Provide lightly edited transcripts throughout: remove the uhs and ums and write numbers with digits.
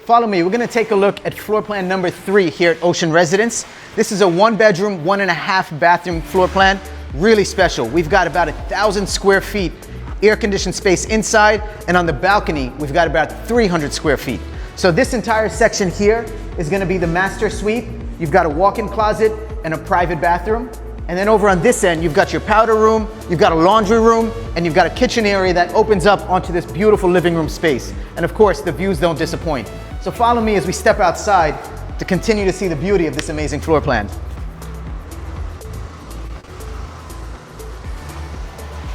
Follow me, we're gonna take a look at floor plan number 3 here at Ocean Residence. This is a 1-bedroom, 1.5 bathroom floor plan. Really special. We've got about 1,000 square feet air-conditioned space inside, and on the balcony, we've got about 300 square feet. So this entire section here is gonna be the master suite. You've got a walk-in closet and a private bathroom. And then over on this end, you've got your powder room, you've got a laundry room, and you've got a kitchen area that opens up onto this beautiful living room space. And of course, the views don't disappoint. So follow me as we step outside to continue to see the beauty of this amazing floor plan.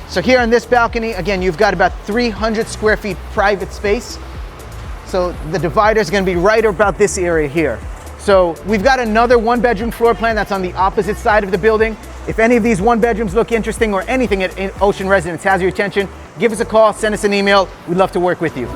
So here on this balcony, again, you've got about 300 square feet private space. So the divider is going to be right about this area here. So we've got another 1-bedroom floor plan that's on the opposite side of the building. If any of these 1-bedrooms look interesting or anything at Ocean Residence has your attention, give us a call, send us an email. We'd love to work with you.